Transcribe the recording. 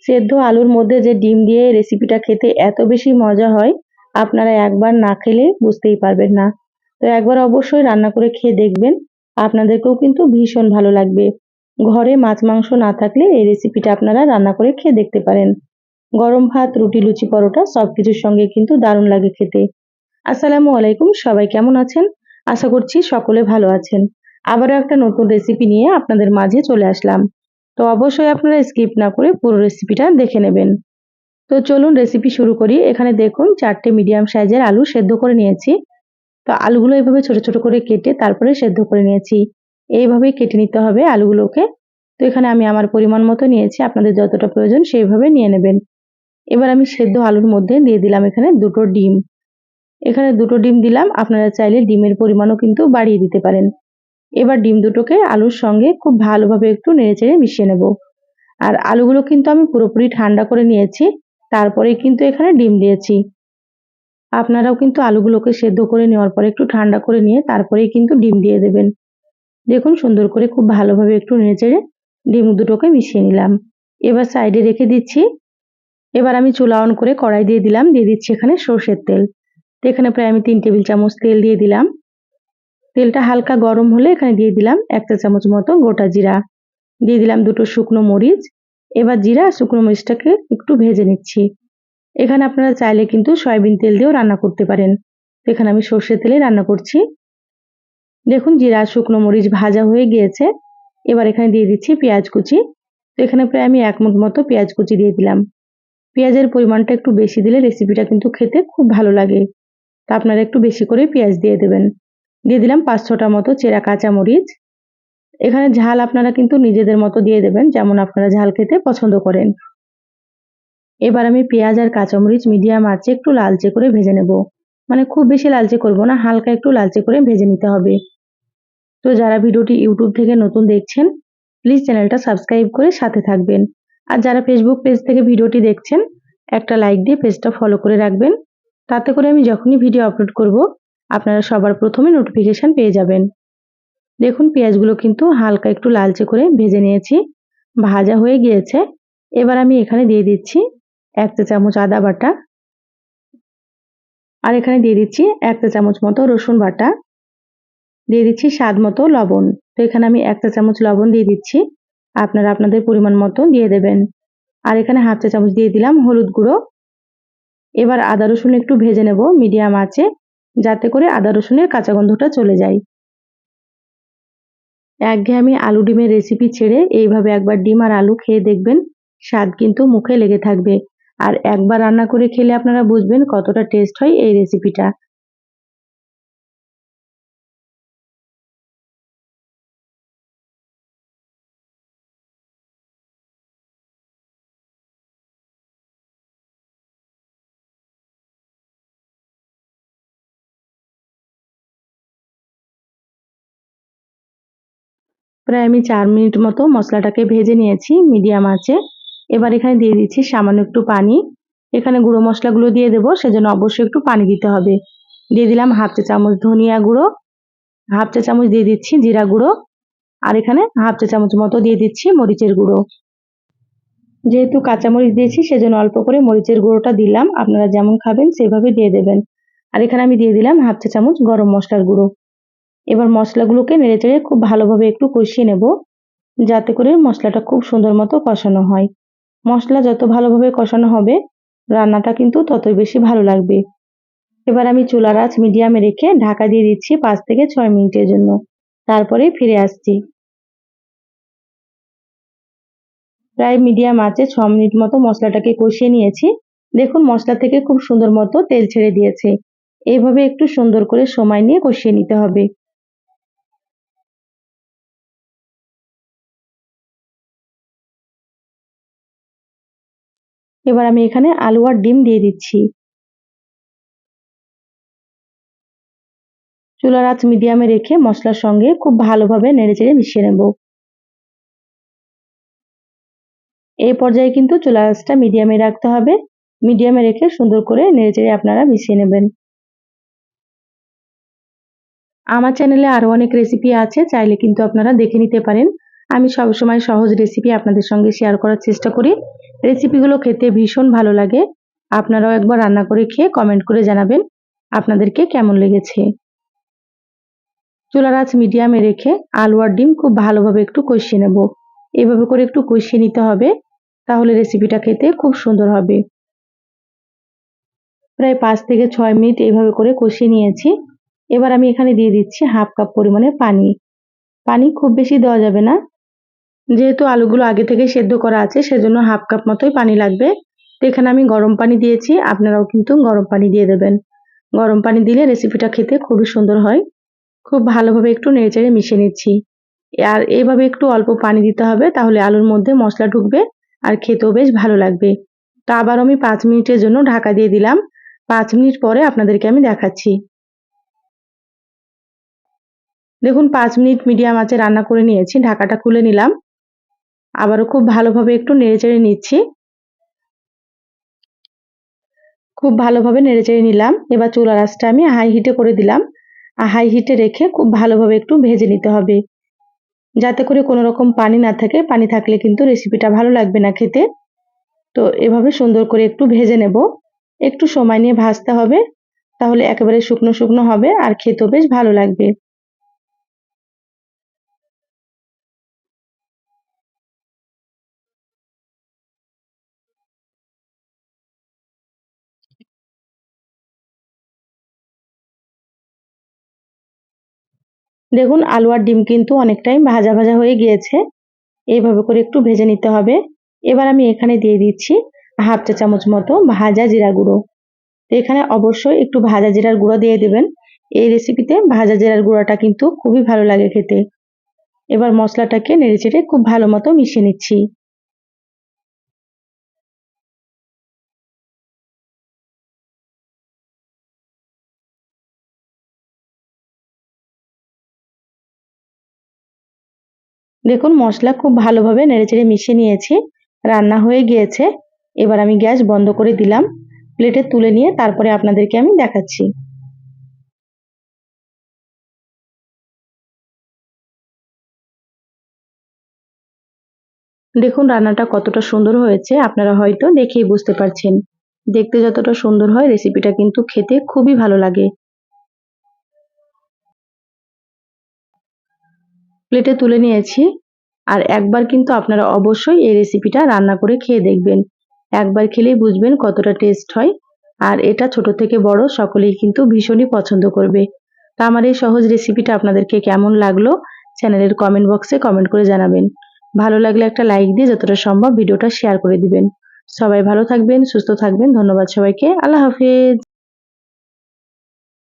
সেদ্ধ আলুর মধ্যে যে ডিম দিয়ে রেসিপিটা খেতে এত বেশি মজা হয়, আপনারা একবার না খেলে বুঝতেই পারবেন না। তো একবার অবশ্যই রান্না করে খেয়ে দেখবেন, আপনাদেরকেও কিন্তু ভীষণ ভালো লাগবে। ঘরে মাছ মাংস না থাকলে এই রেসিপিটা আপনারা রান্না করে খেয়ে দেখতে পারেন। গরম ভাত, রুটি, লুচি, পরোটা সবকিছুর সঙ্গে কিন্তু দারুণ লাগে খেতে। আসসালামু আলাইকুম, সবাই কেমন আছেন? আশা করছি সকলে ভালো আছেন। আবারও একটা নতুন রেসিপি নিয়ে আপনাদের মাঝে চলে আসলাম। তো অবশ্যই আপনারা স্কিপ না করে পুরো রেসিপিটা দেখে নেবেন। তো চলুন রেসিপি শুরু করি। এখানে দেখুন 4টে মিডিয়াম সাইজের আলু সেদ্ধ করে নিয়েছি। তো আলুগুলো এভাবে ছোট ছোট করে কেটে তারপরে সেদ্ধ করে নিয়েছি। এইভাবেই কেটে নিতে হবে আলুগুলোকে। তো এখানে আমি আমার পরিমাণ মতো নিয়েছি, আপনাদের যতটা প্রয়োজন সেইভাবে নিয়ে নেবেন। এবার আমি সেদ্ধ আলুর মধ্যে দিয়ে দিলাম এখানে 2টো ডিম। এখানে 2টো ডিম দিলাম, আপনারা চাইলে ডিমের পরিমাণও কিন্তু বাড়িয়ে দিতে পারেন। এবার ডিম দুটোকে আলুর সঙ্গে খুব ভালোভাবে একটু নেড়েচেড়ে মিশিয়ে নেব। আর আলুগুলো কিন্তু আমি পুরোপুরি ঠান্ডা করে নিয়েছি, তারপরে কিন্তু এখানে ডিম দিয়েছি। আপনারাও কিন্তু আলুগুলোকে সেদ্ধ করে নেওয়ার পরে একটু ঠান্ডা করে নিয়ে তারপরেই কিন্তু ডিম দিয়ে দেবেন। দেখুন সুন্দর করে খুব ভালোভাবে একটু নেড়েচেড়ে ডিম দুটোকে মিশিয়ে নিলাম। এবার সাইডে রেখে দিচ্ছি। এবার আমি চুলা অন করে কড়াই দিয়ে দিলাম, দিয়ে দিচ্ছি এখানে সর্ষের তেল। তো এখানে প্রায় আমি 3 টেবিল চামচ তেল দিয়ে দিলাম। তেলটা হালকা গরম হলে এখানে দিয়ে দিলাম 1 চা চামচ মতো গোটা জিরা, দিয়ে দিলাম 2টো শুকনো মরিচ। এবার জিরা আর শুকনো মরিচটাকে একটু ভেজে নিচ্ছি। এখানে আপনারা চাইলে কিন্তু সয়াবিন তেল দিয়েও রান্না করতে পারেন। তো এখানে আমি সর্ষের তেলে রান্না করছি। দেখুন জিরা আর শুকনো মরিচ ভাজা হয়ে গিয়েছে। এবার এখানে দিয়ে দিচ্ছি পেঁয়াজ কুচি। তো এখানে প্রায় আমি 1 মুঠ মতো পেঁয়াজ কুচি দিয়ে দিলাম। পেঁয়াজের পরিমাণটা একটু বেশি দিলে রেসিপিটা কিন্তু খেতে খুব ভালো লাগে। তা আপনারা একটু বেশি করে পেঁয়াজ দিয়ে দেবেন। দিয়ে দিলাম 5-6টা মতো চেরা কাঁচামরিচ। এখানে ঝাল আপনারা কিন্তু নিজেদের মতো দিয়ে দেবেন, যেমন আপনারা ঝাল খেতে পছন্দ করেন। এবার আমি পেঁয়াজ আর কাঁচামরিচ মিডিয়াম আঁচে একটু লালচে করে ভেজে নেব। মানে খুব বেশি লালচে করব না, হালকা একটু লালচে করে ভেজে নিতে হবে। তো যারা ভিডিওটি ইউটিউব থেকে নতুন দেখছেন, প্লিজ চ্যানেলটা সাবস্ক্রাইব করে সাথে থাকবেন। আর যারা ফেসবুক পেজ থেকে ভিডিওটি দেখছেন, একটা লাইক দিয়ে পেজটা ফলো করে রাখবেন। তাতে করে আমি যখনই ভিডিও আপলোড করব, আপনারা সবার প্রথমে নোটিফিকেশন পেয়ে যাবেন। দেখুন পেঁয়াজগুলো কিন্তু হালকা একটু লালচে করে ভেজে নিয়েছি, ভাজা হয়ে গিয়েছে। এবার আমি এখানে দিয়ে দিচ্ছি 1 চা চামচ আদা বাটা, আর এখানে দিয়ে দিচ্ছি 1 চা চামচ মতো রসুন বাটা, দিয়ে দিচ্ছি স্বাদ মতো লবণ। তো এখানে আমি 1 চা চামচ লবণ দিয়ে দিচ্ছি, আপনারা আপনাদের পরিমাণ মতো দিয়ে দেবেন। আর এখানে হাফ চা চামচ দিয়ে দিলাম হলুদ গুঁড়ো। এবার আদা রসুন একটু ভেজে নেব মিডিয়াম আঁচে, যাতে করে আদা রসুনের কাঁচা গন্ধটা চলে যায়। একঘেয়েমি আলু ডিমের রেসিপি ছেড়ে এইভাবে একবার ডিম আর আলু খেয়ে দেখবেন, স্বাদ কিন্তু মুখে লেগে থাকবে। আর একবার রান্না করে খেলে আপনারা বুঝবেন কতটা টেস্ট হয় এই রেসিপিটা। প্রায় আমি 4 মিনিট মতো মশলাটাকে ভেজে নিয়েছি মিডিয়াম আঁচে। এবার এখানে দিয়ে দিচ্ছি সামান্য একটু পানি। এখানে গুঁড়ো মশলাগুলো দিয়ে দেবো, সেজন্য অবশ্যই একটু পানি দিতে হবে। দিয়ে দিলাম হাফ চা চামচ ধনিয়া গুঁড়ো, হাফ চা চামচ দিয়ে দিচ্ছি জিরা গুঁড়ো, আর এখানে হাফ চা চামচ মতো দিয়ে দিচ্ছি মরিচের গুঁড়ো। যেহেতু কাঁচামরিচ দিয়েছি সেজন্য অল্প করে মরিচের গুঁড়োটা দিলাম, আপনারা যেমন খাবেন সেভাবে দিয়ে দেবেন। আর এখানে আমি দিয়ে দিলাম হাফ চা চামচ গরম মশলার গুঁড়ো। এবার মশলাগুলোকে নেড়েচেড়ে খুব ভালোভাবে একটু কষিয়ে নেব, যাতে করে মশলাটা খুব সুন্দর মতো কষানো হয়। মশলা যত ভালোভাবে কষানো হবে, রান্নাটা কিন্তু ততই বেশি ভালো লাগবে। এবার আমি চুলার আঁচ মিডিয়ামে রেখে ঢাকা দিয়ে দিচ্ছি 5 থেকে 6 মিনিটের জন্য, তারপরে ফিরে আসছি। প্রায় মিডিয়াম আঁচে 6 মিনিট মতো মশলাটাকে কষিয়ে নিয়েছি। দেখুন মশলা থেকে খুব সুন্দর মতো তেল ছেড়ে দিয়েছে। এইভাবে একটু সুন্দর করে সময় নিয়ে কষিয়ে নিতে হবে। এবার আমি এখানে আলু আর ডিম দিয়ে দিচ্ছি। চুলার আঁচ মিডিয়ামে রেখে মশলার সঙ্গে খুব ভালোভাবে নেড়েচেড়ে মিশিয়ে নেব। এই পর্যায়ে কিন্তু চুলার আঁচটা মিডিয়ামে রাখতে হবে। মিডিয়ামে রেখে সুন্দর করে নেড়েচেড়ে আপনারা মিশিয়ে নেবেন। আমার চ্যানেলে আরো অনেক রেসিপি আছে, চাইলে কিন্তু আপনারা দেখে নিতে পারেন। আমি সবসময় সহজ রেসিপি আপনাদের সঙ্গে শেয়ার করার চেষ্টা করি। রেসিপিগুলো খেতে ভীষণ ভালো লাগে। আপনারাও একবার রান্না করে খেয়ে কমেন্ট করে জানাবেন আপনাদেরকে কেমন লেগেছে। চুলার আঁচ মিডিয়ামে রেখে আলু আর ডিম খুব ভালোভাবে একটু কষিয়ে নেব। এভাবে করে একটু কষিয়ে নিতে হবে, তাহলে রেসিপিটা খেতে খুব সুন্দর হবে। প্রায় 5 থেকে 6 মিনিট এইভাবে করে কষিয়ে নিয়েছি। এবার আমি এখানে দিয়ে দিচ্ছি হাফ কাপ পরিমাণে পানি। পানি খুব বেশি দেওয়া যাবে না, যেহেতু আলুগুলো আগে থেকে সেদ্ধ করা আছে সেজন্য হাফ কাপ মতোই পানি লাগবে। তো এখানে আমি গরম পানি দিয়েছি, আপনারাও কিন্তু গরম পানি দিয়ে দেবেন। গরম পানি দিলে রেসিপিটা খেতে খুবই সুন্দর হয়। খুব ভালোভাবে একটু নেড়েচেড়ে মিশিয়ে নিচ্ছি। আর এইভাবে একটু অল্প পানি দিতে হবে, তাহলে আলুর মধ্যে মশলা ঢুকবে আর খেতেও বেশ ভালো লাগবে। তো আবার আমি 5 মিনিটের জন্য ঢাকা দিয়ে দিলাম। 5 মিনিট পরে আপনাদেরকে আমি দেখাচ্ছি। দেখুন 5 মিনিট মিডিয়াম আঁচে রান্না করে নিয়েছি, ঢাকাটা খুলে নিলাম। আবারও খুব ভালোভাবে একটু নেড়েচেড়ে নিচ্ছি। খুব ভালোভাবে নেড়েচেড়ে নিলাম। এবার চুলার আঁচটা আমি হাই হিটে করে দিলাম। আর হাই হিটে রেখে খুব ভালোভাবে একটু ভেজে নিতে হবে, যাতে করে কোনো রকম পানি না থাকে। পানি থাকলে কিন্তু রেসিপিটা ভালো লাগবে না খেতে। তো এভাবে সুন্দর করে একটু ভেজে নেব। একটু সময় নিয়ে ভাজতে হবে, তাহলে একেবারে শুকনো শুকনো হবে আর খেতেও বেশ ভালো লাগবে। দেখুন আলু আর ডিম কিন্তু অনেকটাই ভাজা ভাজা হয়ে গিয়েছে। এইভাবে করে একটু ভেজে নিতে হবে। এবার আমি এখানে দিয়ে দিচ্ছি হাফ চা চামচ মতো ভাজা জিরা গুঁড়ো। তো এখানে অবশ্যই একটু ভাজা জিরার গুঁড়ো দিয়ে দেবেন। এই রেসিপিতে ভাজা জিরার গুঁড়োটা কিন্তু খুবই ভালো লাগে খেতে। এবার মশলাটাকে নেড়েচেড়ে খুব ভালো মতো মিশিয়ে নিচ্ছি। দেখুন মশলা খুব ভালোভাবে নেড়েচেড়ে মিশিয়ে নিয়েছি। রান্না হয়ে গিয়েছে। এবার আমি গ্যাস বন্ধ করে দিলাম। প্লেটে তুলে নিয়ে তারপরে আপনাদেরকে আমি দেখাচ্ছি। দেখুন রান্নাটা কতটা সুন্দর হয়েছে, আপনারা হয়তো দেখেই বুঝতে পারছেন। দেখতে যতটা সুন্দর হয় রেসিপিটা কিন্তু খেতে খুবই ভালো লাগে। প্লেটে তুলে নিয়েছি। আর একবার কিন্তু আপনারা অবশ্যই এই রেসিপিটা রান্না করে খেয়ে দেখবেন। একবার খেলেই বুঝবেন কতটা টেস্ট হয়। আর এটা ছোট থেকে বড় সকলেই কিন্তু ভীষণই পছন্দ করবে। তা আমার এই সহজ রেসিপিটা আপনাদেরকে কেমন লাগলো চ্যানেলের কমেন্ট বক্সে কমেন্ট করে জানাবেন। ভালো লাগলে একটা লাইক দিয়ে যতটা সম্ভব ভিডিওটা শেয়ার করে দিবেন। সবাই ভালো থাকবেন, সুস্থ থাকবেন। ধন্যবাদ সবাইকে। আল্লাহ হাফেজ।